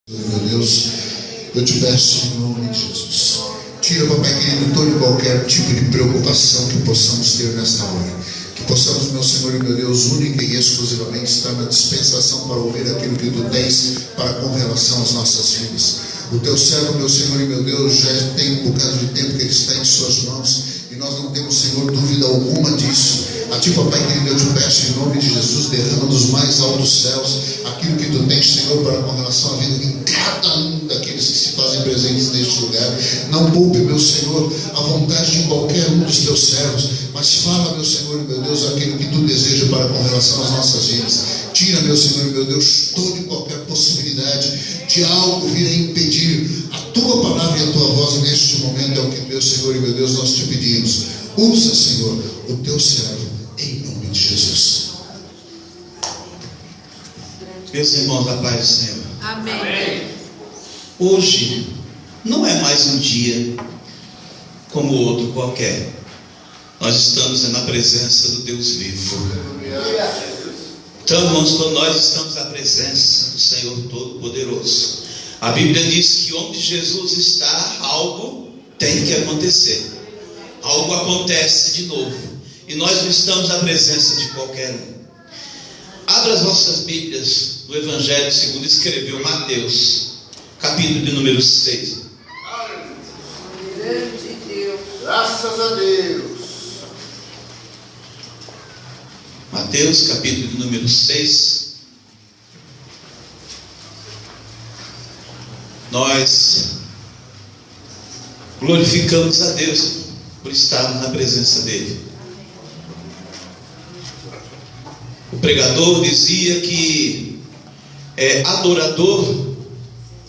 Meu Deus, eu te peço em nome de Jesus, tira, papai querido, todo e qualquer tipo de preocupação que possamos ter nesta hora, que possamos, meu Senhor e meu Deus, única e exclusivamente estar na dispensação para ouvir aquilo que tu tens para com relação às nossas vidas. O teu servo, meu Senhor e meu Deus, já tem um bocado de tempo que ele está em suas mãos, e nós não temos, Senhor, dúvida alguma disso. A ti, papai querido, eu te peço em nome de Jesus, derrama dos mais altos céus aquilo que tu tens, Senhor, para com relação à vida de cada um daqueles que se fazem presentes neste lugar. Não poupe, meu Senhor, a vontade de qualquer um dos teus servos, mas fala, meu Senhor e meu Deus, aquilo que tu deseja para com relação às nossas vidas. Tira, meu Senhor e meu Deus, toda e qualquer possibilidade de algo vir a impedir a tua palavra e a tua voz neste momento. É o que, meu Senhor e meu Deus, nós te pedimos. Usa, Senhor, o teu servo, em nome de Jesus. Meus irmãos, a paz do Senhor. Amém. Hoje não é mais um dia como outro qualquer. Nós estamos na presença do Deus vivo. Então, irmãos, quando nós estamos na presença do Senhor Todo-Poderoso, a Bíblia diz que onde Jesus está, algo tem que acontecer. Algo acontece de novo. E nós não estamos na presença de qualquer um. Abra as vossas Bíblias no Evangelho segundo escreveu Mateus, capítulo de número 6. Grande Deus. Graças a Deus. Mateus, capítulo de número 6. Nós glorificamos a Deus por estarmos na presença dEle. O pregador dizia que adorador,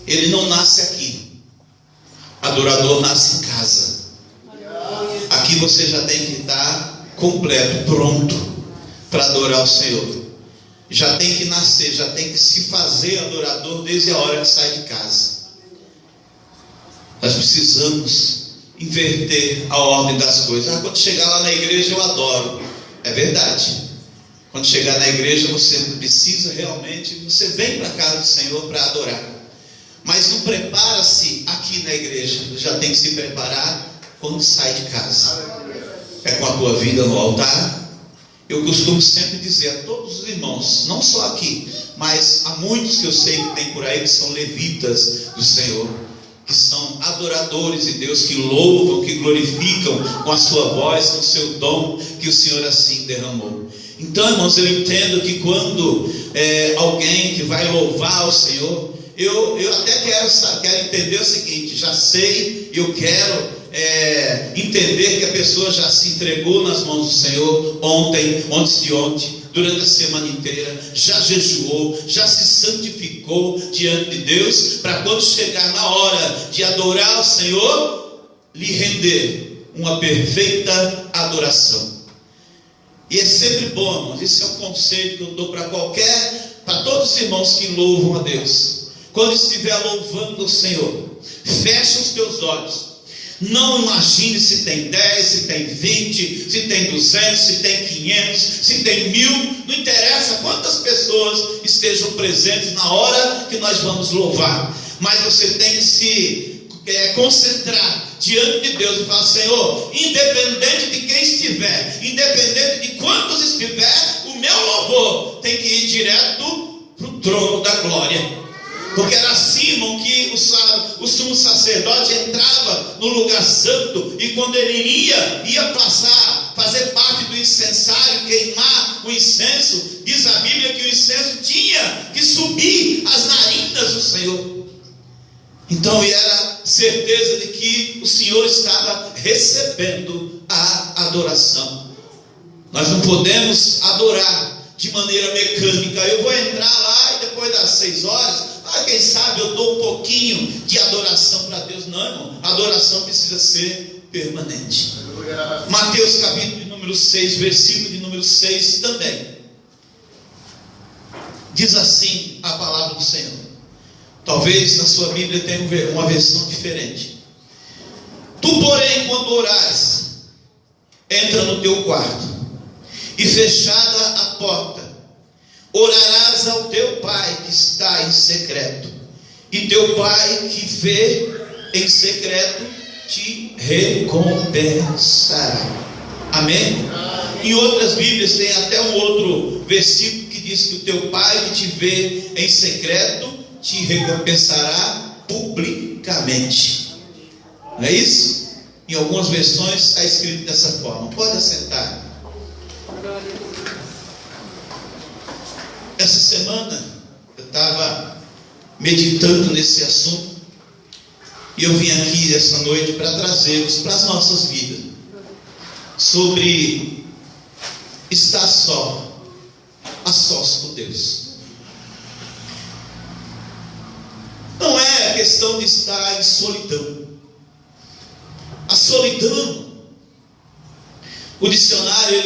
ele não nasce aqui. Adorador nasce em casa. Aqui você já tem que estar completo, pronto para adorar o Senhor. Já tem que nascer, já tem que se fazer adorador desde a hora que sai de casa. Nós precisamos inverter a ordem das coisas. Quando chegar lá na igreja eu adoro. É verdade. Quando chegar na igreja você precisa realmente, você vem para a casa do Senhor para adorar. Mas não prepara-se aqui na igreja. Já tem que se preparar quando sai de casa. É com a tua vida no altar. Eu costumo sempre dizer a todos os irmãos, não só aqui, mas a muitos que eu sei que tem por aí que são levitas do Senhor, que são adoradores de Deus, que louvam, que glorificam com a sua voz, com o seu dom que o Senhor assim derramou. Então, irmãos, eu entendo que quando alguém que vai louvar o Senhor, eu até quero entender o seguinte, já sei, eu quero entender que a pessoa já se entregou nas mãos do Senhor ontem, antes de ontem, durante a semana inteira, já jejuou, já se santificou diante de Deus, para quando chegar na hora de adorar o Senhor, lhe render uma perfeita adoração. E é sempre bom, irmãos, esse é um conselho que eu dou para todos os irmãos que louvam a Deus. Quando estiver louvando o Senhor, fecha os teus olhos. Não imagine se tem 10, se tem 20, se tem 200, se tem 500, se tem 1000. Não interessa quantas pessoas estejam presentes na hora que nós vamos louvar. Mas você tem que se concentrar diante de Deus e falar: Senhor, independente de quem estiver, independente de quantos estiver, o meu louvor tem que ir direto para o trono da glória. Porque era assim, irmão, que o sumo sacerdote entrava no lugar santo, e quando ele ia passar, fazer parte do incensário, queimar o incenso, diz a Bíblia que o incenso tinha que subir às narinas do Senhor. Então era certeza de que o Senhor estava recebendo a adoração. Nós não podemos adorar de maneira mecânica. Eu vou entrar lá e depois das 6 horas, quem sabe eu dou um pouquinho de adoração para Deus. Não, irmão, a adoração precisa ser permanente. Mateus capítulo de número 6, versículo de número 6 também diz assim a palavra do Senhor. Talvez na sua Bíblia tenha uma versão diferente. Tu, porém, quando orares, entra no teu quarto, e fechada a porta, orarás ao teu Pai que está em secreto, e teu Pai que vê em secreto te recompensará. Amém? Em outras Bíblias tem até um outro versículo que diz que o teu Pai que te vê em secreto te recompensará publicamente. Não é isso? Em algumas versões está escrito dessa forma. Pode assentar. Essa semana eu estava meditando nesse assunto e eu vim aqui essa noite para trazê-los para as nossas vidas sobre estar só, a sós com Deus. Não é a questão de estar em solidão. A solidão, o dicionário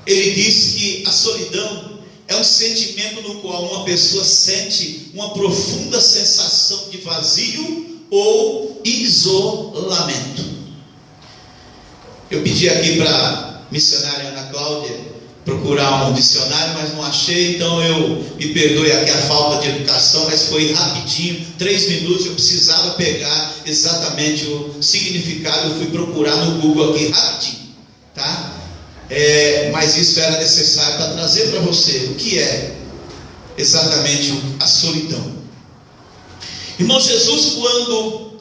ele diz que a solidão é um sentimento no qual uma pessoa sente uma profunda sensação de vazio ou isolamento. Eu pedi aqui para a missionária Ana Cláudia procurar um dicionário, mas não achei, então me perdoe aqui a falta de educação, mas foi rapidinho, 3 minutos, eu precisava pegar exatamente o significado, eu fui procurar no Google aqui rapidinho, tá? Mas isso era necessário para trazer para você o que é exatamente a solidão. Irmão, Jesus, quando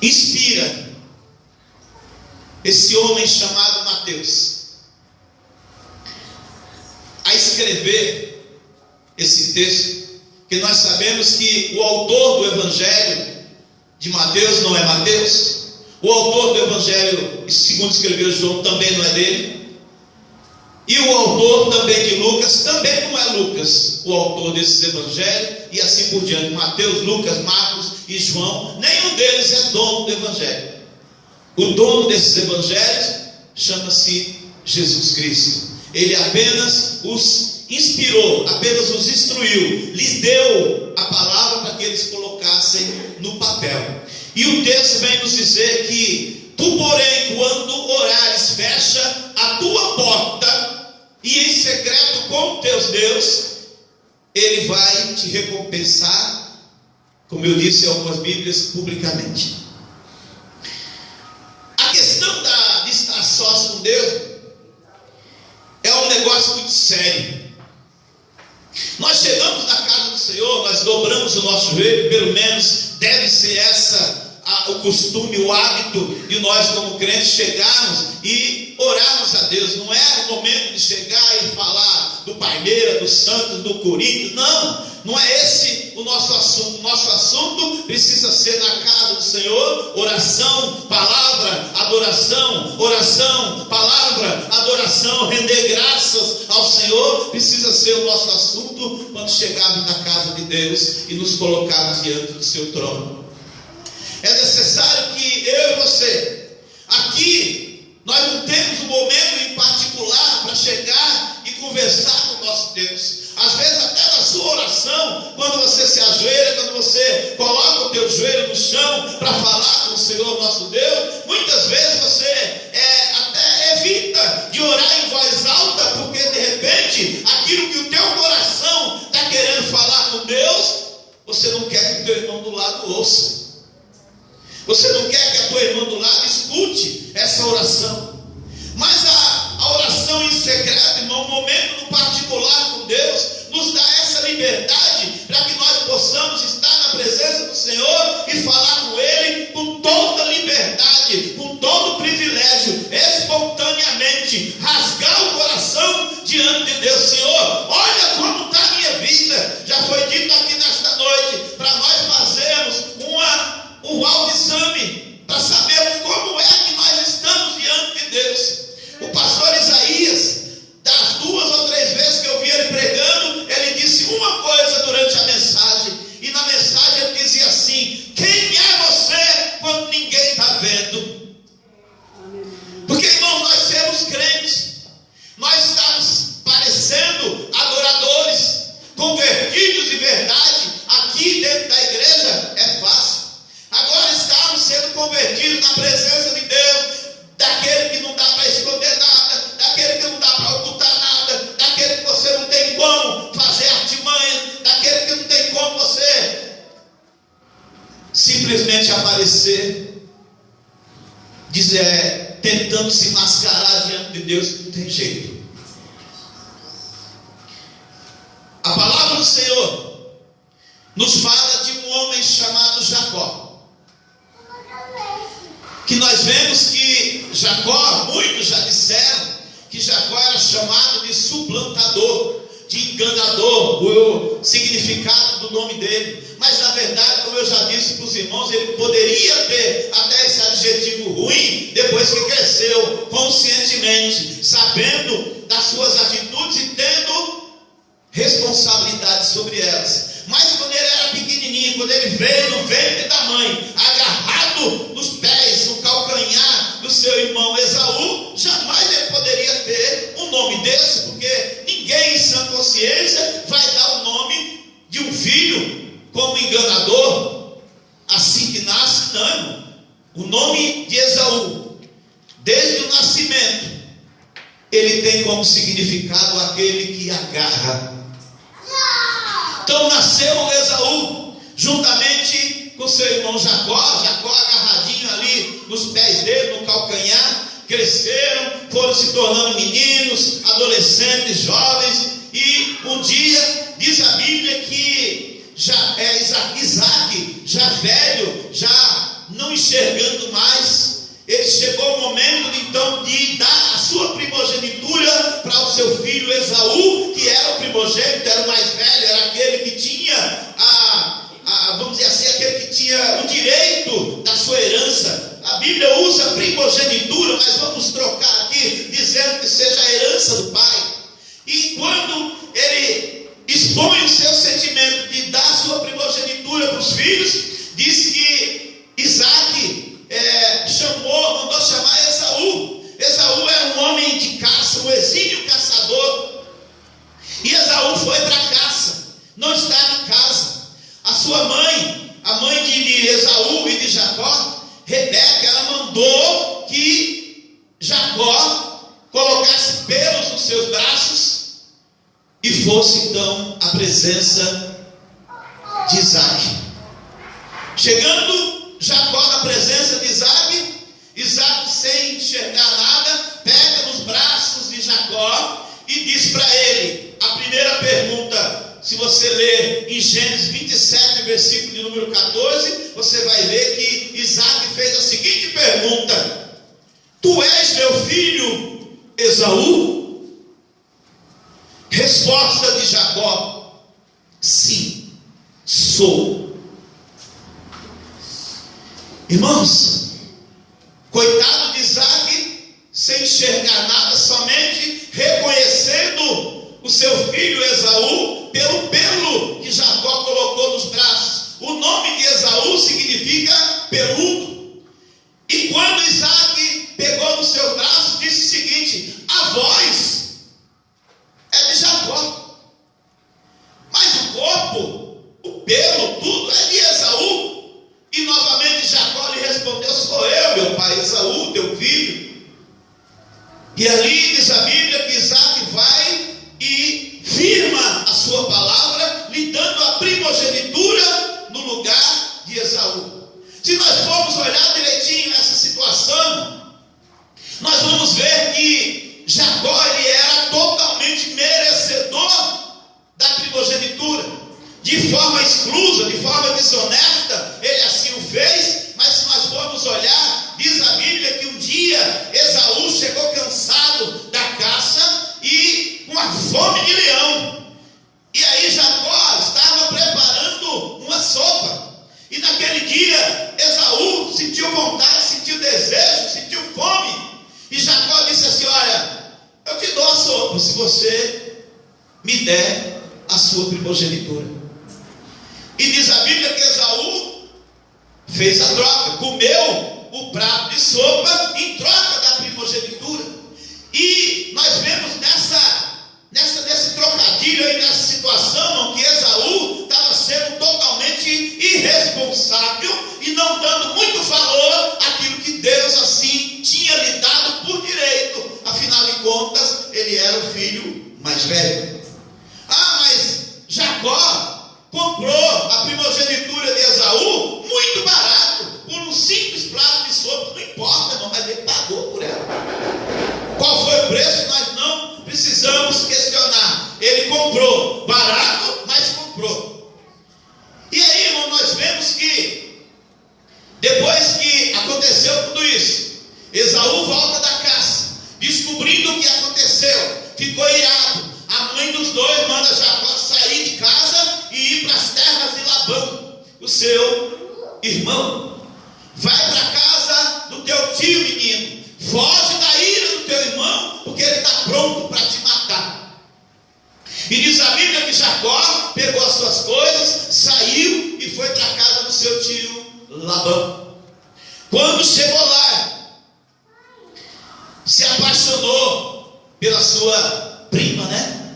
inspira esse homem chamado Mateus a escrever esse texto, que nós sabemos que o autor do Evangelho de Mateus não é Mateus, o autor do Evangelho segundo escreveu João também não é dele, e o autor também de Lucas também não é Lucas, o autor desses evangelhos, e assim por diante. Mateus, Lucas, Marcos e João, nenhum deles é dono do Evangelho. O dono desses evangelhos chama-se Jesus Cristo. Ele apenas os inspirou, apenas os instruiu, lhes deu a palavra para que eles colocassem no papel. E o texto vem nos dizer que tu, porém, quando orares, fecha a tua porta e em secreto com teus Deus, Ele vai te recompensar, como eu disse em algumas Bíblias, publicamente. A questão de estar sós com Deus é um negócio muito sério. Nós chegamos na casa do Senhor, nós dobramos o nosso joelho, pelo menos deve ser o costume, o hábito de nós como crentes chegarmos e orarmos a Deus. Não é o momento de chegar e falar do Palmeiras, do Santos, do Corinthians. Não é esse o nosso assunto. O nosso assunto precisa ser na casa do Senhor: oração, palavra, adoração, oração, palavra, adoração, render graças ao Senhor precisa ser o nosso assunto quando chegarmos na casa de Deus e nos colocarmos diante do seu trono. É necessário que eu e você, aqui, nós não temos um momento em particular para chegar e conversar com o nosso Deus. Às vezes até na sua oração, quando você se ajoelha, quando você coloca o teu joelho no chão para falar com o Senhor nosso Deus, muitas vezes você até evita de orar em voz alta, porque de repente, aquilo que o teu coração está querendo falar com Deus, você não quer que o teu irmão do lado ouça. Você não quer que a tua irmã do lado escute essa oração. Mas a oração em secreto, irmão, um momento no particular com Deus, nos dá essa liberdade para que nós possamos estar na presença do Senhor e falar com Ele com toda liberdade, com todo privilégio, espontaneamente, rasgar o coração diante de Deus. Senhor, olha como está a minha vida. Já foi dito aqui nesta noite para nós fazermos um autoexame para sabermos como é que nós estamos diante de Deus. O pastor Isaías, das 2 ou 3 simplesmente aparecer, tentando se mascarar diante de Deus, não tem jeito. A palavra do Senhor nos fala de um homem chamado Jacó, que nós vemos que Jacó, muitos já disseram que Jacó era chamado de suplantador, de enganador, o significado do nome dele. Mas na verdade, como eu já disse para os irmãos, ele poderia ter até esse adjetivo ruim depois que cresceu conscientemente, sabendo das suas atitudes e tendo responsabilidade sobre elas. Mas quando ele era pequenininho, quando ele veio no ventre da mãe, agarrado nos pés, no calcanhar do seu irmão Esaú, jamais ele poderia ter um nome desse, porque ninguém em sã consciência vai dar o nome de um filho como enganador, assim que nasce. Não. O nome de Esaú, desde o nascimento, ele tem como significado aquele que agarra. Então nasceu Esaú, juntamente com seu irmão Jacó agarradinho ali nos pés dele, no calcanhar, cresceram, foram se tornando meninos, adolescentes, jovens, e um dia, diz a Bíblia que Isaac, já velho, já não enxergando mais, ele chegou o momento então de dar a sua primogenitura para o seu filho Esaú, que era o primogênito, era o mais velho, era aquele que tinha vamos dizer assim, aquele que tinha o direito da sua herança. A Bíblia usa primogenitura, mas vamos trocar aqui, dizendo que seja a herança do pai. E quando ele expõe o seu sentimento de dar a sua primogenitura para os filhos, diz que Isaac mandou chamar Esaú. Esaú era um homem de caça, um exímio caçador. E Esaú foi para a caça, não estava em casa. A sua mãe, a mãe de Esaú e de Jacó, Rebeca, ela mandou que Jacó colocasse pelos nos seus braços e fosse então à presença de Isaac. Chegando Jacó na presença de Isaac, sem enxergar nada, pega nos braços de Jacó e diz para ele, a primeira pergunta. Se você ler em Gênesis 27, versículo de número 14, você vai ver que Isaac fez a seguinte pergunta: tu és meu filho Esaú? Resposta de Jacó: sim, sou. Irmãos, coitado de Isaac, sem enxergar nada, somente reconhecendo o seu filho Esaú pelo pelo que Jacó colocou nos braços. O nome de Esaú significa peludo. E quando Isaac pegou nos seus braços, disse o seguinte: a voz é de Jacó, mas o corpo, o pelo, tudo é de Esaú. E novamente Jacó lhe respondeu: sou eu, meu pai Esaú, teu filho. E ali diz a Bíblia que Isaac vai e firma a sua palavra, lhe dando a primogenitura no lugar de Esaú. Se nós formos olhar direitinho essa situação, nós vamos ver que Jacó ele era totalmente merecedor da primogenitura, de forma exclusa, de forma desonesta, ele assim o fez. Mas se nós formos olhar, diz a Bíblia que um dia Esaú chegou cansado da caça e com a fome de leão. E aí Jacó estava preparando uma sopa. E naquele dia Esaú sentiu vontade, sentiu desejo, sentiu fome. E Jacó disse assim: olha, eu te dou a sopa se você me der a sua primogenitura. E diz a Bíblia que Esaú fez a troca, comeu o prato de sopa em troca da primogenitura. E nós vemos nesse trocadilho aí, nessa situação, que Esaú estava sendo totalmente irresponsável e não dando muito valor àquilo que Deus assim tinha lhe dado por direito. Afinal de contas, ele era o filho mais velho. Mas Jacó comprou a primogenitura de Esaú muito barato. seu irmão. Vai para a casa do teu tio, menino. Foge da ira do teu irmão, porque ele está pronto para te matar. E diz a Bíblia que Jacó pegou as suas coisas, saiu e foi para a casa do seu tio Labão. Quando chegou lá, se apaixonou pela sua prima, né?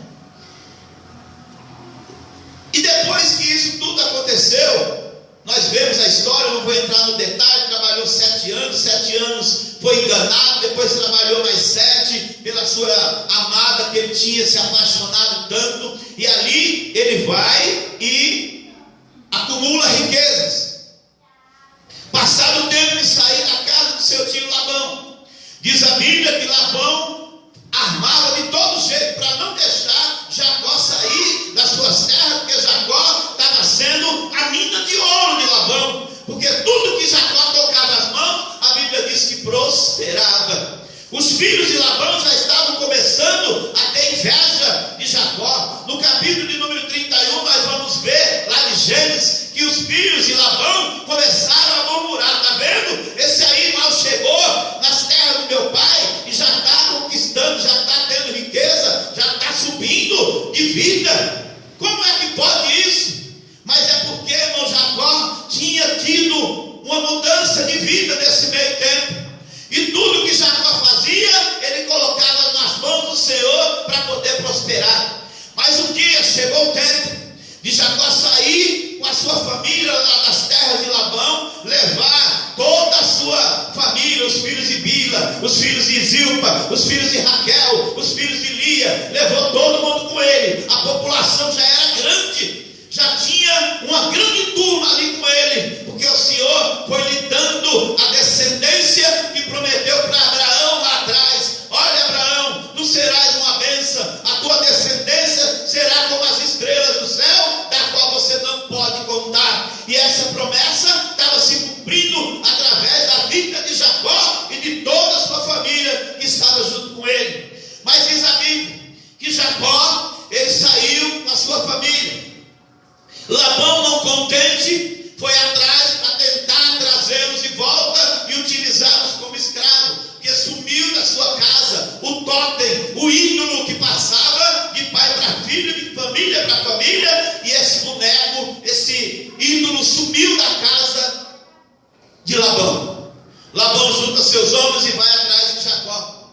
E depois que isso tudo aconteceu, nós vemos a história, eu não vou entrar no detalhe, trabalhou 7 anos, foi enganado, depois trabalhou mais 7 pela sua amada que ele tinha se apaixonado tanto, e ali ele vai e acumula riquezas. Passado o tempo de sair da casa do seu tio Labão, diz a Bíblia que Labão armava de todo jeito para não deixar Jacó sair das suas terras, porque Jacó estava sendo a mina de ouro de Labão, porque tudo que Jacó tocava as mãos, a Bíblia diz que prosperava. Os filhos de Labão já estavam começando a ter inveja de Jacó. No capítulo de número 31 nós vamos ver lá de Gênesis que os filhos de Labão começaram a murmurar: está vendo? Esse aí mal chegou nas terras do meu pai e já está conquistando, já está tendo riqueza, já está subindo de vida. Como é que pode isso? Mas é porque, irmão, Jacó tinha tido uma mudança de vida nesse meio tempo. E tudo que Jacó fazia, ele colocava nas mãos do Senhor para poder prosperar. Mas um dia chegou o tempo de Jacó sair com a sua família lá das terras de Labão, levar toda a sua família, os filhos de Bila, os filhos de Zilpa, os filhos de Raquel, os filhos de Lia, levou todo mundo com ele. A população já era grande, já tinha uma grande turma ali com ele, porque o Senhor foi lhe dando a descendência que prometeu para Abraão lá atrás. Olha, Abraão, tu serás uma bênção, a tua descendência será como as estrelas do céu, da qual você não pode contar. E essa promessa estava se cumprindo através da vida de Jacó e de toda a sua família que estava junto com ele. Mas diz a Bíblia que Jacó, ele saiu com a sua família. Labão, não contente, foi atrás para tentar trazê-los de volta e utilizá-los como escravos, porque sumiu da sua casa o totem, o ídolo que passava de pai para filho, de família para família, e esse boneco, esse ídolo sumiu da casa de Labão. Labão junta seus homens e vai atrás de Jacó.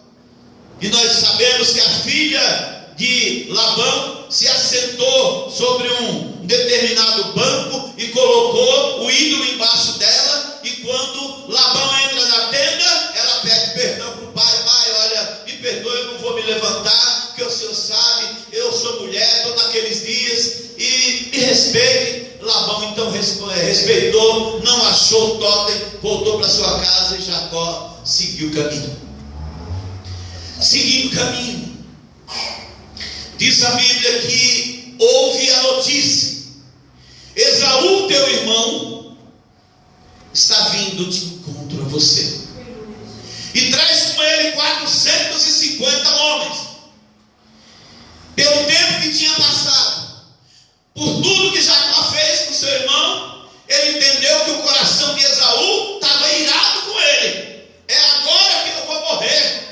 E nós sabemos que a filha de Labão se assentou sobre um determinado banco e colocou o ídolo embaixo dela, e quando Labão entra na tenda, ela pede perdão para o pai: pai, olha, me perdoe, eu não vou me levantar, porque o senhor sabe, eu sou mulher, estou naqueles dias, e me respeite. Labão então respeitou, não achou o totem, voltou para sua casa, e Jacó seguiu o caminho. Seguindo o caminho, diz a Bíblia que houve a notícia: Esaú, teu irmão, está vindo de encontro a você, e traz com ele 450 homens. Pelo tempo que tinha passado, por tudo que Jacó fez com seu irmão, ele entendeu que o coração de Esaú estava irado com ele. É agora que eu vou morrer,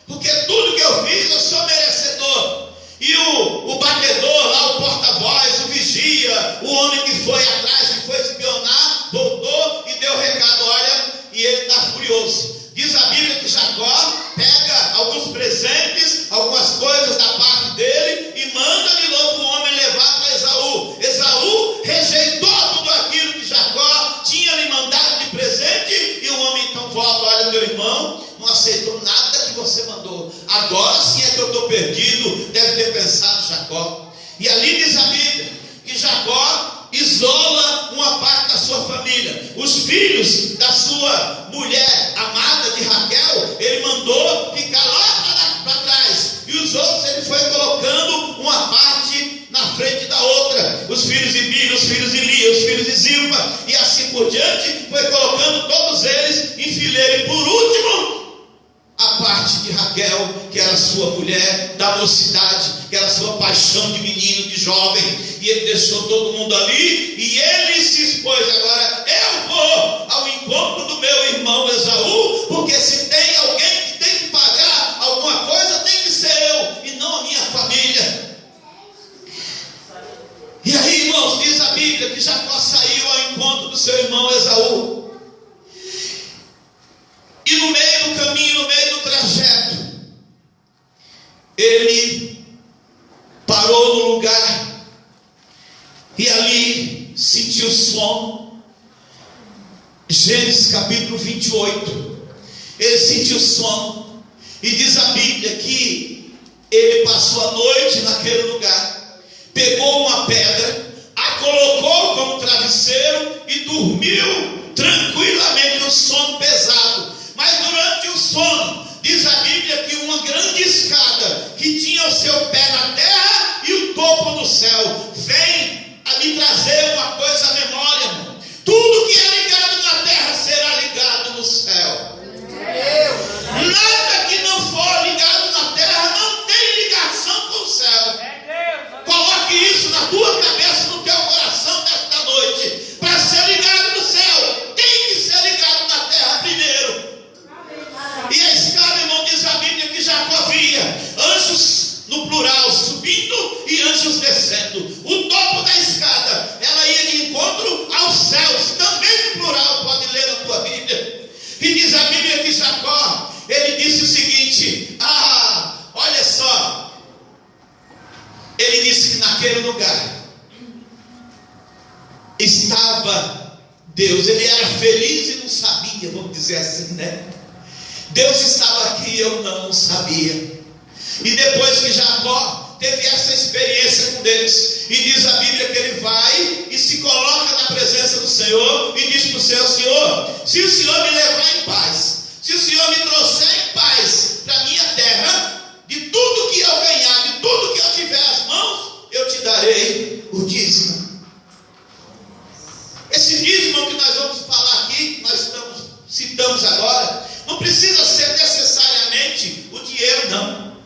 porque tudo que eu fiz eu sou merecedor. E o batedor lá, o porta-voz, o vigia, o homem que foi atrás, que foi espionar, voltou e deu recado: olha, e ele está furioso. Diz a Bíblia que Jacó pega alguns presentes, algumas coisas da parte dele, e manda de novo o homem levar para Esaú. Esaú rejeitou tudo aquilo que Jacó tinha lhe mandado de presente, e o homem então volta: olha, teu irmão não aceitou nada que você mandou, agora sim é que eu estou perdido, deve ter pensado Jacó. E ali diz a Bíblia que Jacó isola uma parte da sua família. Os filhos da sua mulher amada de Raquel, ele mandou ficar lá para trás, e os outros ele foi colocando uma parte na frente da outra. Os filhos de Bila, os filhos de Lia, os filhos de Zilpa, e assim por diante, foi colocando todos eles em fileira. E por último, a parte de Raquel, que era sua mulher da mocidade, que era sua paixão de menino, de jovem, e ele deixou todo mundo ali, e ele se expôs. Agora sentiu sono. Gênesis capítulo 28. Ele sentiu sono. E diz a Bíblia que ele passou a noite naquele lugar, pegou uma pedra, a colocou como travesseiro e dormiu tranquilamente, um sono pesado. Mas durante o sono, diz a Bíblia que uma grande escada que tinha o seu pé na terra e o topo no céu vem a me trazer uma coisa à memória, irmão. Tudo que é ligado na terra será ligado no céu. Nada que não for ligado na terra não tem ligação com o céu. Coloque isso na tua cabeça, no teu coração desta noite. Para ser ligado no céu, tem que ser ligado na terra primeiro. E a escada, irmão, diz a Bíblia que Jacó via anjos no plural subindo e anjos descendo. O topo da escada, ela ia de encontro aos céus, também no plural, pode ler na tua Bíblia. E diz a Bíblia que Jacó, ele disse o seguinte: olha só, ele disse que naquele lugar estava Deus. Ele era feliz e não sabia, vamos dizer assim, né? Deus estava aqui e eu não sabia. E depois que Jacó teve essa experiência com Deus, e diz a Bíblia que ele vai e se coloca na presença do Senhor e diz para o Senhor: Senhor, se o Senhor me levar em paz, se o Senhor me trouxer em paz para a minha terra, de tudo que eu ganhar, de tudo que eu tiver às mãos, eu te darei o dízimo. Esse dízimo que nós vamos falar aqui, que nós citamos agora, não precisa ser necessariamente o dinheiro, não,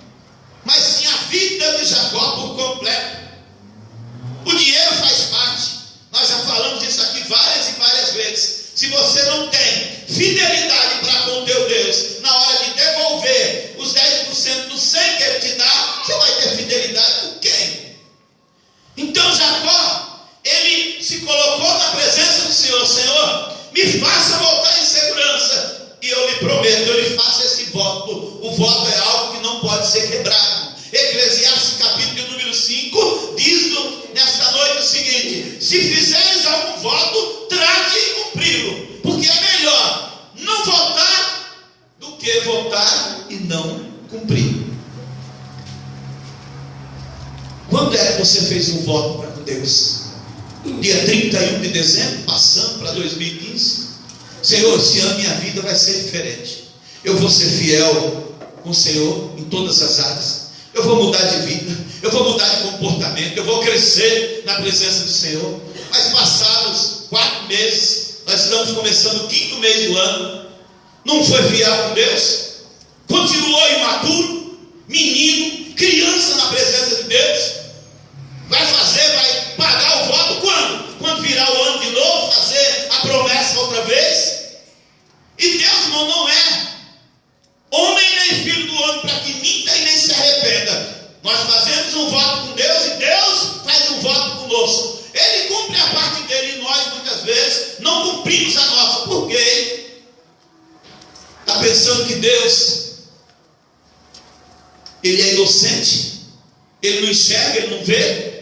mas sim a vida de Jacó por completo. O dinheiro faz parte, nós já falamos disso aqui várias e várias vezes. Se você não tem fidelidade para com o teu Deus, na hora de devolver os 10% do 100 que ele te dá, você vai ter fidelidade com quem? Então Jacó, ele se colocou na presença do Senhor: Senhor, me faça voltar em segurança. E eu lhe prometo, eu lhe faço esse voto. O voto é algo que não pode ser quebrado. Eclesiastes capítulo número 5 diz nesta noite o seguinte: se fizeres algum voto, trate de cumpri-lo, porque é melhor não votar do que votar e não cumprir. Quando é que você fez um voto para Deus? Dia 31 de dezembro, passando para 2015. Senhor, esse ano minha vida vai ser diferente. Eu vou ser fiel com o Senhor em todas as áreas. Eu vou mudar de vida, eu vou mudar de comportamento, eu vou crescer na presença do Senhor. Mas passados 4 meses, nós estamos começando o 5º mês do ano, não foi fiel com Deus, continuou imaturo, menino, criança na presença de Deus. Vai pagar o voto quando? Quando virar o ano de novo, fazer a promessa outra vez. E Deus, irmão, não é homem nem filho do homem para que minta e nem se arrependa. Nós fazemos um voto com Deus e Deus faz um voto conosco. Ele cumpre a parte dele e nós muitas vezes não cumprimos a nossa. Por quê? Está pensando que Deus, ele é inocente? Ele não enxerga, ele não vê?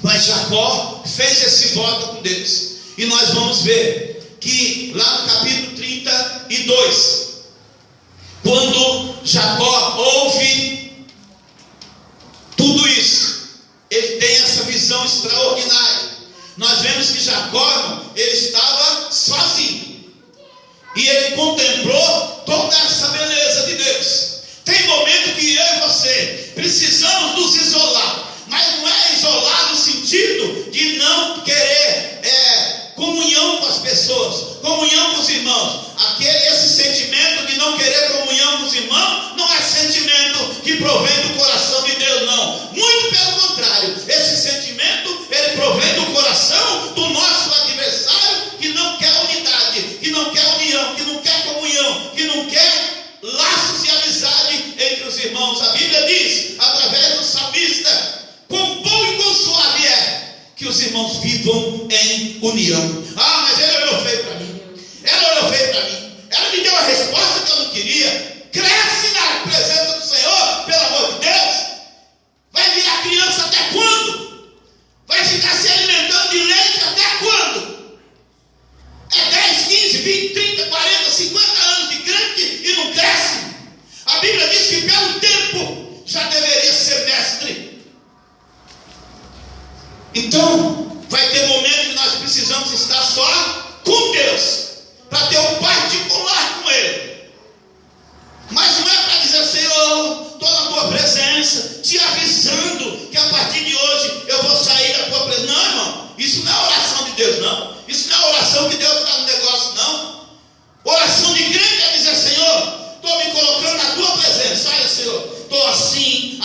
Mas Jacó fez esse voto com Deus. E nós vamos ver que lá no capítulo 32, quando Jacó ouve tudo isso, ele tem essa visão extraordinária. Nós vemos que Jacó, ele estava sozinho, e ele contemplou toda essa beleza de Deus. Tem momento que eu e você precisamos nos isolar, mas não é isolar no sentido de não querer comunhão com as pessoas, comunhão com os irmãos. Esse sentimento de não querer comunhão com os irmãos não é sentimento que provém do coração de Deus, não. Muito pelo contrário, esse sentimento, ele provém do coração do nosso adversário, que não quer unidade, que não quer união, que não quer comunhão, que não quer laços de amizade entre os irmãos. A Bíblia diz, através do salmista: quão bom e quão suave é que os irmãos vivam em união. Mas ele olhou feio para mim, ela olhou feio para mim, ela me deu a resposta que eu não queria. Cresce na presença do Senhor, pelo amor de Deus. Vai virar criança até quando? Vai ficar se alimentando de leite até precisamos estar só com Deus, para ter um particular com Ele. Mas não é para dizer, Senhor, estou na tua presença, te avisando que a partir de hoje eu vou sair da tua presença. Não, irmão, isso não é oração de Deus, não. Isso não é oração que Deus está no negócio, não. Oração de crente é dizer, Senhor, estou me colocando na tua presença. Olha, Senhor, estou assim,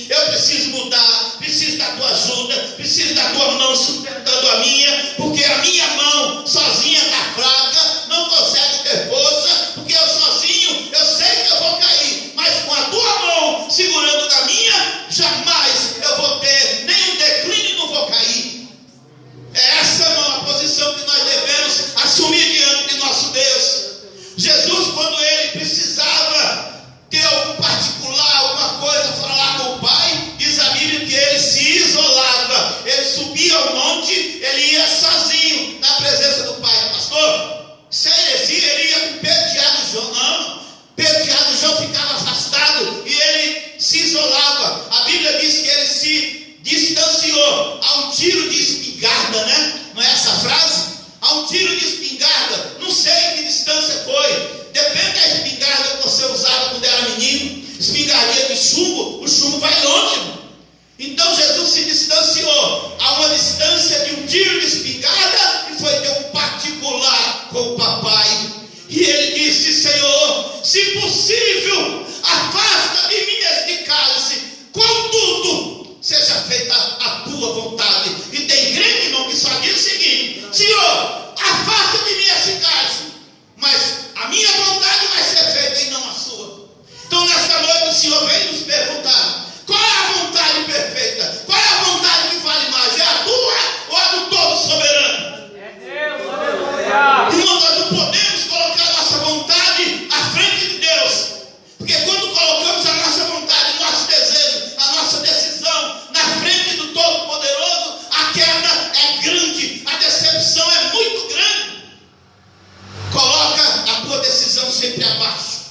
eu preciso mudar, preciso da tua ajuda, preciso da tua mão sustentando a minha, porque a minha mão sozinha está fraca, não consegue ter força, porque eu sozinho, eu sei que eu vou cair, mas com a tua mão segurando na minha, jamais eu vou ter nenhum declínio, não vou cair. Essa é uma posição que nós devemos assumir diante de nosso Deus. Jesus, quando ele precisava ter algum particular, alguma coisa, falar com o Pai, diz a Bíblia que ele se isolava, ele subia ao monte, ele ia sozinho na presença do Pai. Pastor, sem heresia, ele ia com Pedro, Tiago e João. Não, Pedro, Tiago e João ficavam afastados e ele se isolava. A Bíblia diz que ele se distanciou a um tiro de espingarda, né? Não é essa frase? A um tiro de espingarda, não sei que distância foi, depende da espingarda que você usava quando era menino. Espingardinha de chumbo, o chumbo vai longe. Então Jesus se distanciou a uma distância de um tiro de espingarda e foi ter um particular com o papai. E ele disse, Senhor, se possível, afasta de mim este cálice, contudo, seja feita a tua vontade. E tem crente, irmão, que só diz o seguinte, Senhor, afasta de mim esse cálice, mas a minha vontade vai ser feita e não a sua. Então nessa noite o Senhor vem nos perguntar, qual é a vontade perfeita? Qual é a vontade que vale mais? É a tua ou a do todo soberano? É Deus, aleluia. Irmão, nós não podemos colocar a nossa vontade à frente de Deus, porque quando colocamos a nossa vontade, o nosso desejo, a nossa decisão na frente do Todo-Poderoso, a queda é grande, a decepção é muito grande. Coloca a tua decisão sempre abaixo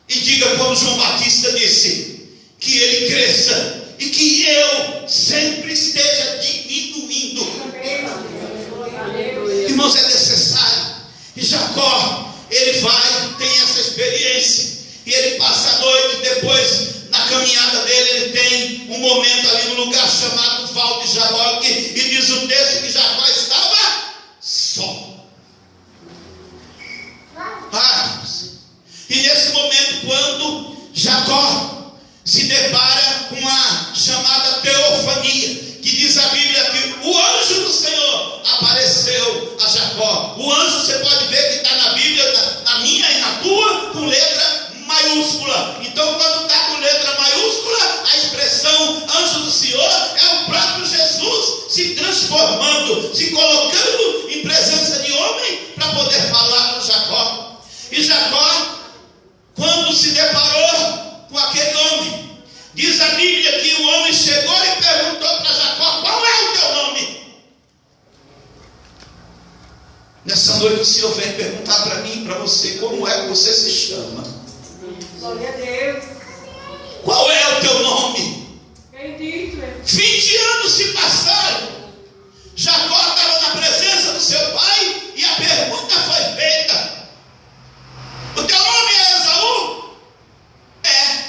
e diga como João Batista disse, que ele cresça e que eu sempre esteja diminuindo. Irmãos, é necessário. E Jacó, ele vai, tem essa experiência e ele passa a noite. Depois, na caminhada dele, ele tem um momento ali no lugar chamado Val de Jaboque, e diz o texto que Jacó estava só. E nesse momento, quando Jacó se depara com a chamada teofania, que diz a Bíblia que o anjo do Senhor apareceu a Jacó. O anjo, você pode ver que está na Bíblia, na minha e na tua, com letra maiúscula. Então, quando está com letra maiúscula, a expressão anjo do Senhor é o próprio Jesus se transformando, se colocando em presença de homem para poder falar com Jacó. E Jacó, quando se deparou com aquele homem, diz a Bíblia que o homem chegou e perguntou para Jacó, qual é o teu nome? Nessa noite o Senhor vem perguntar para mim e para você, como é que você se chama? Glória a Deus. Qual é o teu nome? Bendito. 20 anos se passaram. Jacó estava na presença do seu pai e a pergunta foi feita. O teu nome é Esaú? É.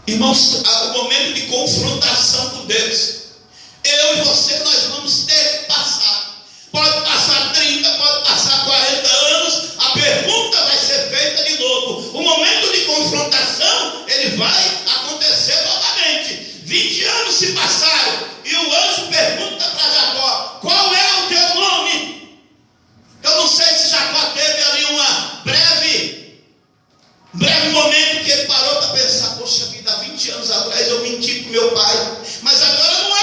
Irmãos, o momento de confrontação com Deus, eu e você, nós vamos ter que passar. Pode passar 30, pode passar 40 anos, a pergunta vai ser feita de novo. O momento de confrontação, ele vai acontecer novamente. 20 anos se passaram e o anjo pergunta para Jacó, qual é o teu nome? Eu não sei se Jacó teve ali uma breve momento que ele parou para pensar, poxa vida, há 20 anos atrás eu menti para o meu pai, mas agora não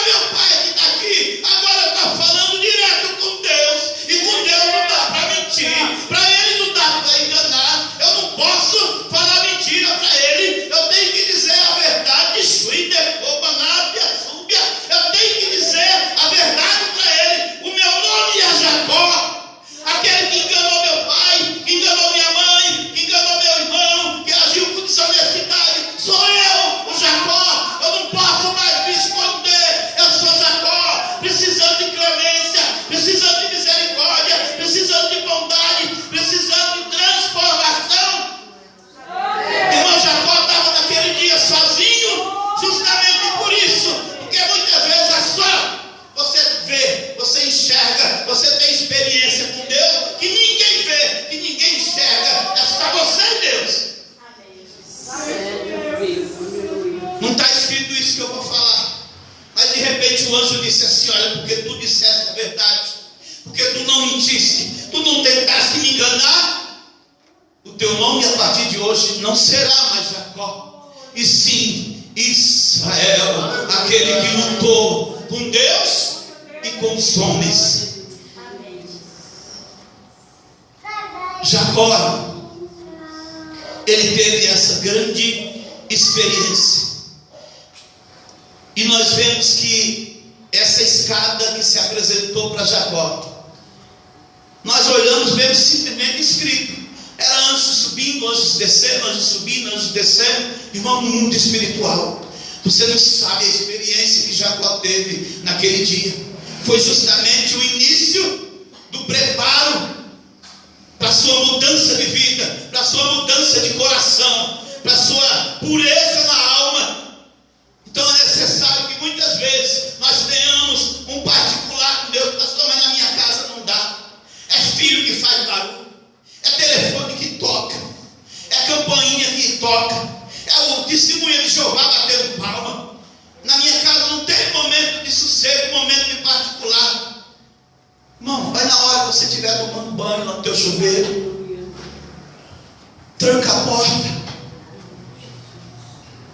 de repente o anjo disse assim: olha, porque tu disseste a verdade, porque tu não mentiste, tu não tentaste me enganar, o teu nome a partir de hoje não será mais Jacó, e sim Israel, aquele que lutou com Deus e com os homens. Jacó, ele teve essa grande experiência, e nós vemos que essa escada que se apresentou para Jacó, nós olhamos, vemos simplesmente escrito, era anjos subindo, anjos descendo, anjos subindo, anjos descendo. Irmão, no mundo espiritual, você não sabe a experiência que Jacó teve naquele dia. Foi justamente o início do preparo para a sua mudança de vida, para a sua mudança de coração, para a sua pureza na alma. Então é necessário que muitas vezes nós tenhamos um particular com Deus. Pastor, mas na minha casa não dá. É filho que faz barulho, é telefone que toca, é campainha que toca, é o testemunha de Jeová batendo palma. Na minha casa não tem momento de sossego, momento de particular. Irmão, vai na hora que você estiver tomando banho lá no teu chuveiro, tranca a porta,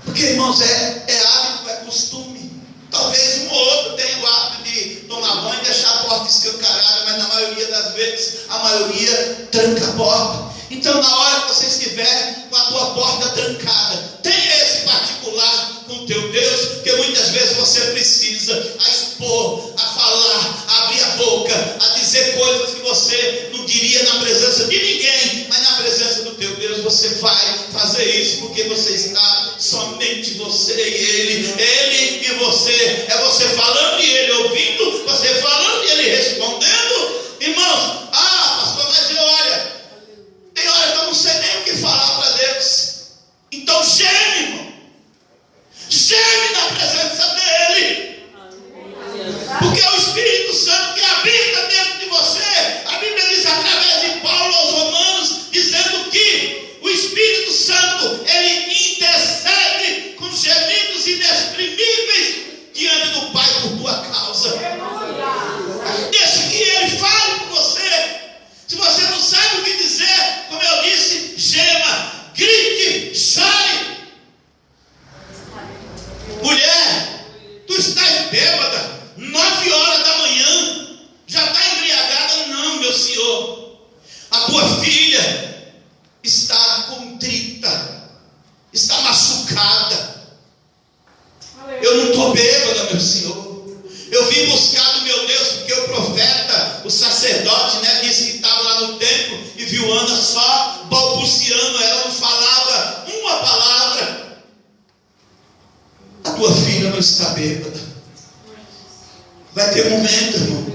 porque, irmãos, é hábito, é costume. Talvez um ou outro tenha o hábito de tomar banho e deixar a porta escancarada, mas na maioria das vezes, a maioria tranca a porta. Então, na hora que você estiver com a tua porta trancada, tenha esse particular com o teu Deus, porque muitas vezes você precisa expor, a falar, a abrir a boca, a dizer coisas que você não diria na presença de ninguém, mas na presença do teu Deus você vai fazer isso, porque você está somente você e Ele e você, é você falando e Ele ouvindo, você falando e Ele respondendo. Irmãos, pastor, mas olha, tem hora que eu não sei nem o que falar para Deus. Então geme, irmão, geme na presença dEle, porque é o Espírito Santo que habita dentro de você. A Bíblia diz através de Paulo aos Romanos, dizendo que o Espírito Santo, ele intercede com gemidos inexprimíveis diante do Pai por tua causa. Deixa que Ele fale com você. Se você não sabe o que dizer, como eu disse, gema, grite, chore. Mulher, tu estás bêbada, 9 horas da manhã, já está embriagada? Não, meu Senhor. A tua filha está contrita, está machucada. Eu não estou bêbada, meu Senhor. Eu vim buscar do meu Deus, porque o profeta, o sacerdote, disse que estava lá no templo e viu Ana só balbuciando, ela não falava uma palavra. A tua filha não está bêbada. Vai ter momento, irmão,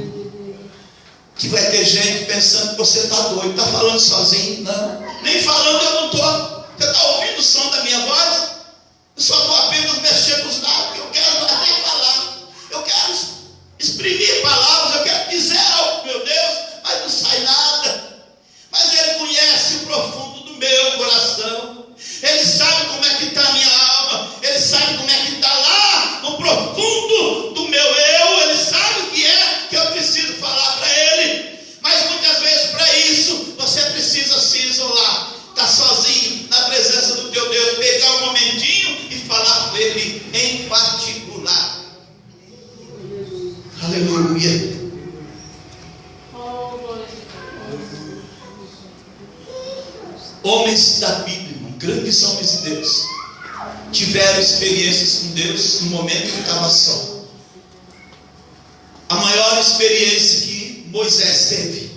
que vai ter gente pensando que você está doido, está falando sozinho. Não, nem falando eu não estou. Você está ouvindo o som da minha voz? Eu só estou apenas mexendo os lábios, porque eu quero até falar, eu quero exprimir palavras, eu quero dizer algo, meu Deus, mas não sai nada. Mas Ele conhece o profundo do meu coração, Ele sabe como é que está a minha alma, Ele sabe como é que está lá no profundo do meu eu, Ele sabe o que é que eu preciso falar para Ele. Mas muitas vezes para isso você precisa se isolar, estar sozinho na presença do teu Deus, pegar um momentinho e falar com Ele em particular. Aleluia. Homens da Bíblia, irmão, grandes homens de Deus, tiveram experiências com Deus no momento que estava só. A maior experiência que Moisés teve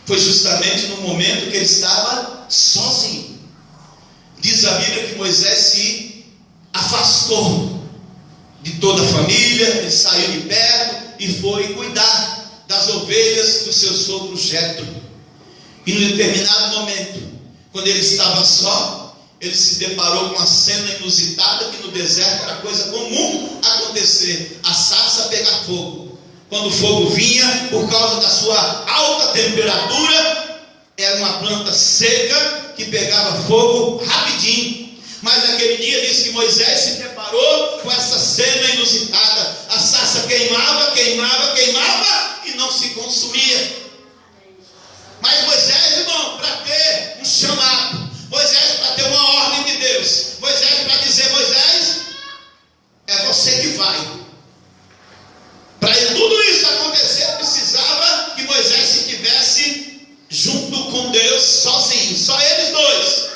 foi justamente no momento que ele estava sozinho. Diz a Bíblia que Moisés se afastou de toda a família, ele saiu de perto e foi cuidar das ovelhas do seu sogro Jetro. E num determinado momento, quando ele estava só, ele se deparou com uma cena inusitada que no deserto era coisa comum acontecer: a sarça pegar fogo. Quando o fogo vinha, por causa da sua alta temperatura, era uma planta seca que pegava fogo rapidinho. Mas naquele dia diz que Moisés se deparou com essa cena inusitada: a queimava e não se consumia. Mas Moisés, irmão, para ter um chamado, Moisés para ter uma ordem de Deus, Moisés para dizer: Moisés, é você que vai. Para tudo isso acontecer, precisava que Moisés estivesse junto com Deus sozinho, só eles dois.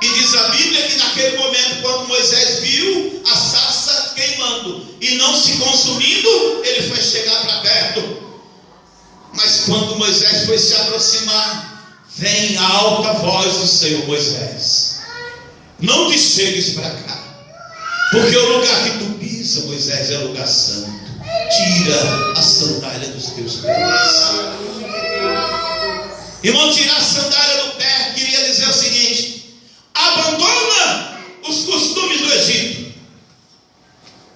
E diz a Bíblia que naquele momento, quando Moisés viu a sarça queimando e não se consumindo, ele foi chegar para perto. Mas quando Moisés foi se aproximar, vem a alta voz do Senhor: Moisés, não te chegues para cá, porque o lugar que tu pisa, Moisés, é lugar santo. Tira a sandália dos teus pés. Irmão, tirar a sandália do pé queria dizer o seguinte: abandona os costumes do Egito,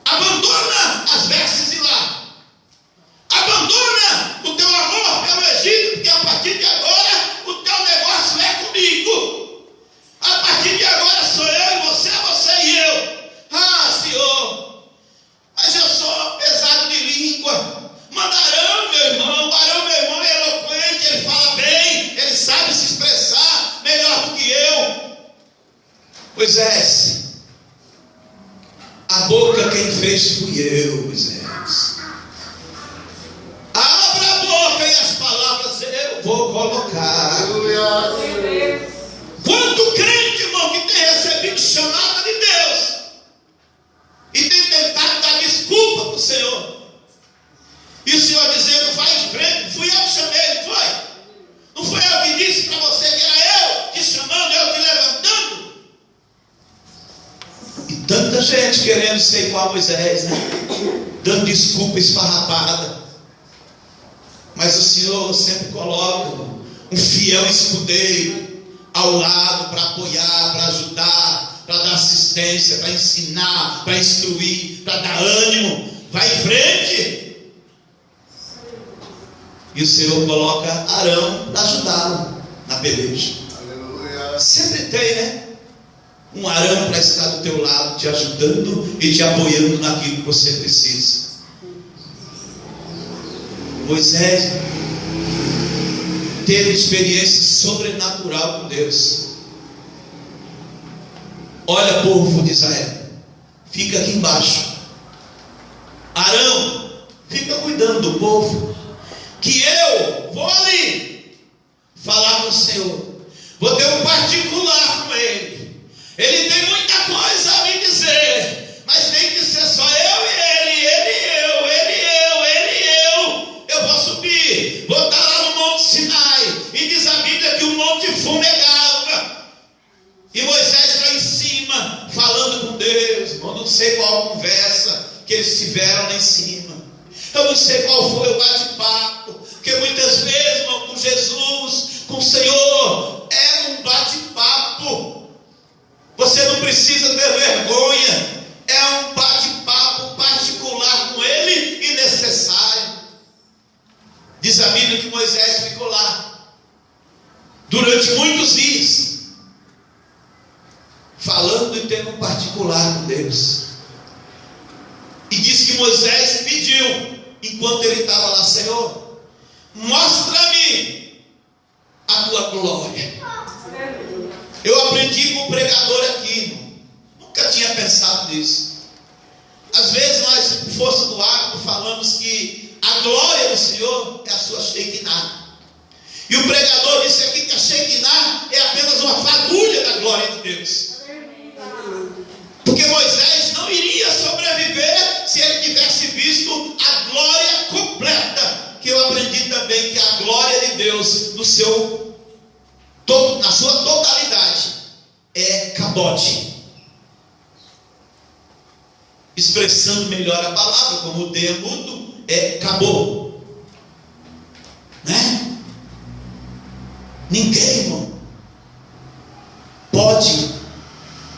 abandona as vestes de lá, abandona o teu amor pelo Egito, porque a partir de agora o teu negócio é comigo. A partir de agora sou eu e você e eu. Ah, Senhor, mas eu sou pesado de língua. Manda Arão, meu irmão. Arão, meu irmão, é eloquente, ele fala bem, ele sabe se expressar melhor do que eu. Moisés, a boca quem fez fui eu, Moisés. Abra a boca e as palavras eu vou colocar. Quanto crente, irmão, que tem recebido chamada de Deus e tem tentado dar desculpa para o Senhor, e o Senhor dizendo: vai em frente, fui eu que chamei, não foi? Não foi eu que disse para você que era eu te chamando, eu te levantando? E tanta gente querendo ser igual a Moisés, né? Dando desculpa esfarrapada. Mas o Senhor sempre coloca um fiel escudeiro ao lado para apoiar, para ajudar, para dar assistência, para ensinar, para instruir, para dar ânimo. Vai em frente. E o Senhor coloca Arão para ajudá-lo na peleja. Aleluia. Sempre tem, né? Um Arão para estar do teu lado, te ajudando e te apoiando naquilo que você precisa. Moisés teve experiência sobrenatural com Deus. Olha, povo de Israel, fica aqui embaixo. Arão, fica cuidando do povo, que eu vou ali falar com o Senhor. Vou ter um particular com ele. Ele tem muita coisa a me dizer, mas tem que ser só eu e ele, eu. Eu vou subir, vou estar lá no Monte Sinai, e diz a Bíblia que o monte fumegava, e Moisés lá em cima, falando com Deus. Eu não sei qual conversa que eles tiveram lá em cima, eu não sei qual foi o bate-papo, porque muitas vezes, irmão, com Jesus, com o Senhor, é um bate-papo. Você não precisa ter vergonha, é um bate-papo particular com Ele e necessário. Diz a Bíblia que Moisés ficou lá durante muitos dias, falando e tendo um particular com Deus. E diz que Moisés pediu, enquanto ele estava lá: Senhor, mostra-me a tua glória. Eu aprendi com o pregador aqui, nunca tinha pensado nisso. Às vezes nós, por força do hábito, falamos que a glória do Senhor é a sua Shekinah. E o pregador disse aqui que a Shekinah é apenas uma fagulha da glória de Deus. Porque Moisés não iria sobreviver se ele tivesse visto a glória completa. Que eu aprendi também que a glória de Deus na sua totalidade é Kabod. Expressando melhor a palavra, como o D é mudo, é Kabod, né? Ninguém, irmão, pode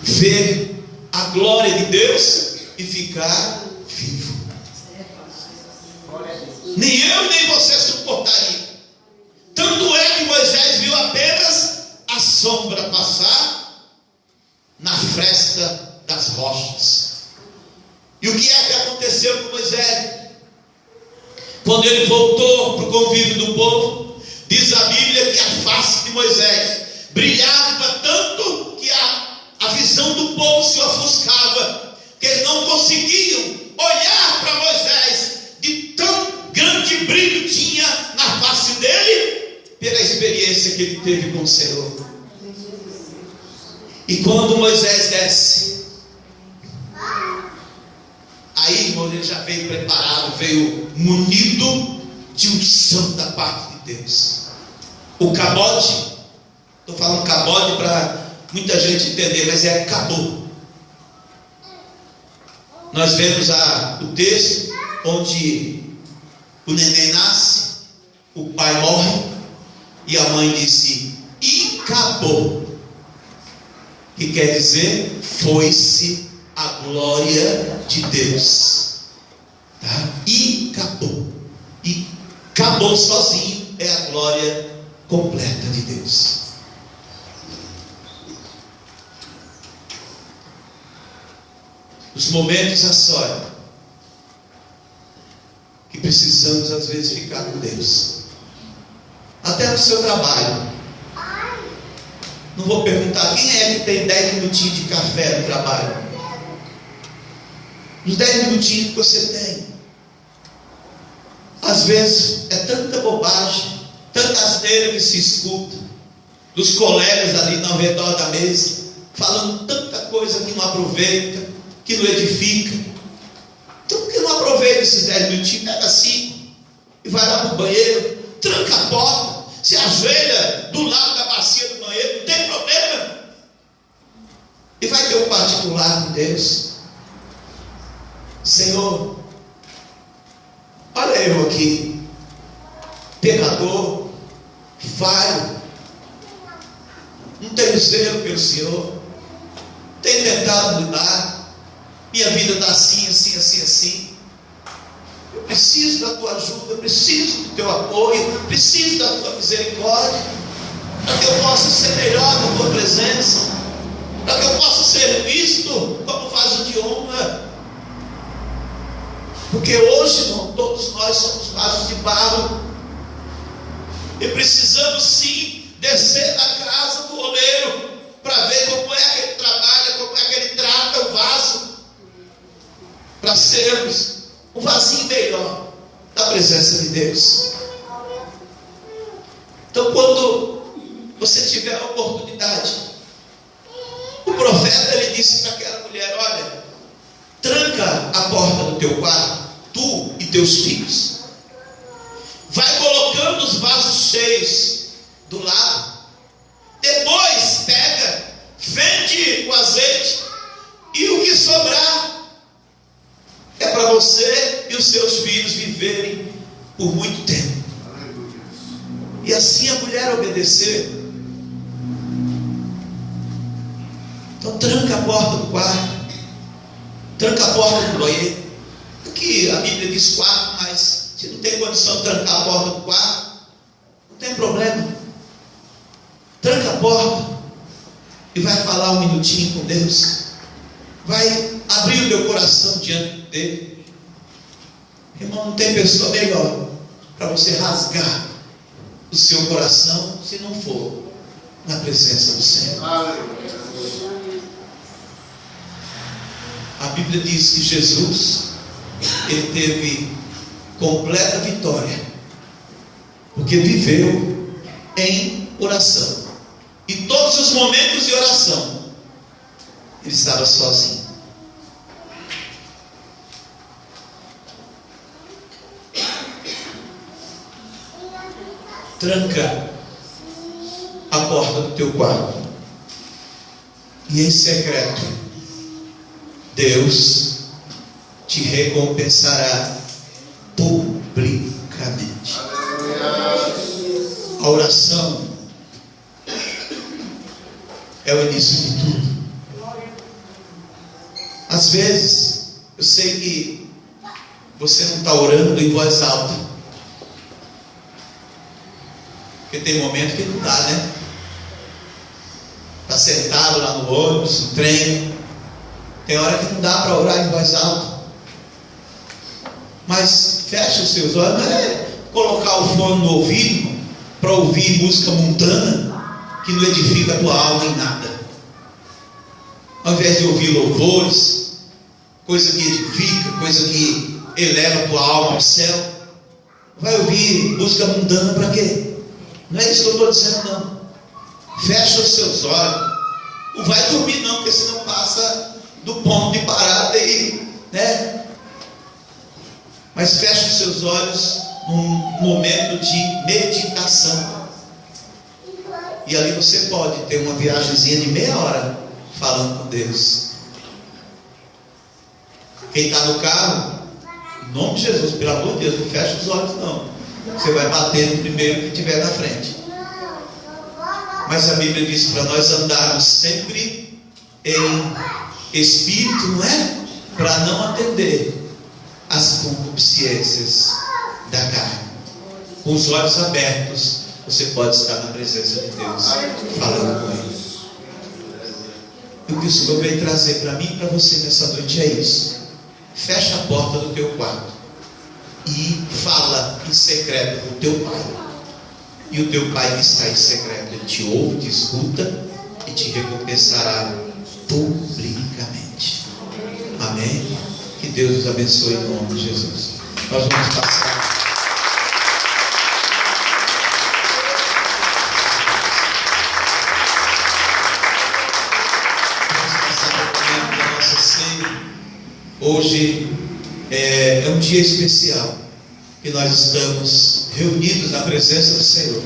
ver a glória de Deus e ficar vivo. Nem eu nem você suportaria. Tanto é que Moisés viu apenas a sombra passar na fresta das rochas. E o que é que aconteceu com Moisés? Quando ele voltou para o convívio do povo, diz a Bíblia que a face de Moisés brilhava tanto que a visão do povo se ofuscava, que eles não conseguiam olhar para Moisés, de tão grande brilho tinha na face dele, pela experiência que ele teve com o Senhor. E quando Moisés desce, aí, irmão, ele já veio preparado, veio munido de unção da parte de Deus. O cabote, estou falando cabote para muita gente entender, mas é cabô. Nós vemos o texto onde o neném nasce, o pai morre e a mãe disse: e acabou. Que quer dizer, foi-se a glória de Deus. Tá? E acabou. E acabou sozinho, é a glória completa de Deus. Os momentos a sós que precisamos às vezes ficar com Deus, até no seu trabalho. Não vou perguntar quem é que tem 10 minutinhos de café no trabalho. Os 10 minutinhos que você tem, às vezes é tanta bobagem, tanta asneira que se escuta, dos colegas ali ao redor da mesa, falando tanta coisa que não aproveita, que não edifica. Então por que não aproveita esses 10 minutinhos? Pega assim e vai lá para o banheiro, tranca a porta, se ajoelha do lado da bacia do banheiro, não tem problema, e vai ter um particular com Deus. Senhor, olha eu aqui, pecador, falho, não tenho zelo pelo Senhor, tenho tentado mudar, minha vida está assim, assim, assim, assim. Eu preciso da tua ajuda, eu preciso do teu apoio, preciso da tua misericórdia, para que eu possa ser melhor na tua presença, para que eu possa ser visto como vaso de honra. Porque hoje, irmão, todos nós somos vasos de barro, e precisamos sim descer na casa do oleiro, para ver como é que ele trabalha, como é que ele trata o vaso, para sermos um vasinho melhor da presença de Deus. Então, quando você tiver a oportunidade, o profeta ele disse para aquela mulher: olha, tranca a porta do teu quarto, tu e teus filhos, vai colocando os vasos cheios do lado, depois pega, vende o azeite, e o que sobrar é para você e os seus filhos viverem por muito tempo. E assim a mulher obedeceu. Então tranca a porta do quarto, tranca a porta do banheiro. Aqui a Bíblia diz quarto, mas se não tem condição de trancar a porta do quarto, não tem problema. Tranca a porta e vai falar um minutinho com Deus. Vai abrir o teu coração diante dele. Irmão, não tem pessoa melhor para você rasgar o seu coração se não for na presença do Senhor. A Bíblia diz que Jesus, ele teve completa vitória, porque viveu em oração. E todos os momentos de oração ele estava sozinho. Tranca a porta do teu quarto, e em secreto Deus te recompensará publicamente. A oração é o início de tudo. Às vezes, eu sei que você não está orando em voz alta, porque tem momento que não dá, né? Está sentado lá no ônibus, no trem, tem hora que não dá para orar em voz alta. Mas fecha os seus olhos. Não é colocar o fone no ouvido para ouvir música mundana que não edifica a tua alma em nada. Ao invés de ouvir louvores, coisa que edifica, coisa que eleva a tua alma ao céu, vai ouvir música mundana para quê? Não é isso que eu estou dizendo, não. Fecha os seus olhos. Não vai dormir não, porque senão passa do ponto de parada e, né? Mas fecha os seus olhos num momento de meditação. E ali você pode ter uma viagemzinha de meia hora falando com Deus. Quem está no carro, em nome de Jesus, pelo amor de Deus, não fecha os olhos não. Você vai bater no primeiro que estiver na frente. Mas a Bíblia diz para nós andarmos sempre em espírito, não é? Para não atender às concupiscências da carne. Com os olhos abertos, você pode estar na presença de Deus, falando com Ele. E o que o Senhor veio trazer para mim e para você nessa noite é isso. Fecha a porta do teu quarto e fala em secreto com o teu Pai. E o teu Pai que está em secreto, Ele te ouve, te escuta e te recompensará publicamente. Amém? Que Deus os abençoe em nome de Jesus. Nós vamos passar. Hoje é um dia especial que nós estamos reunidos na presença do Senhor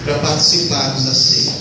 para participarmos da ceia.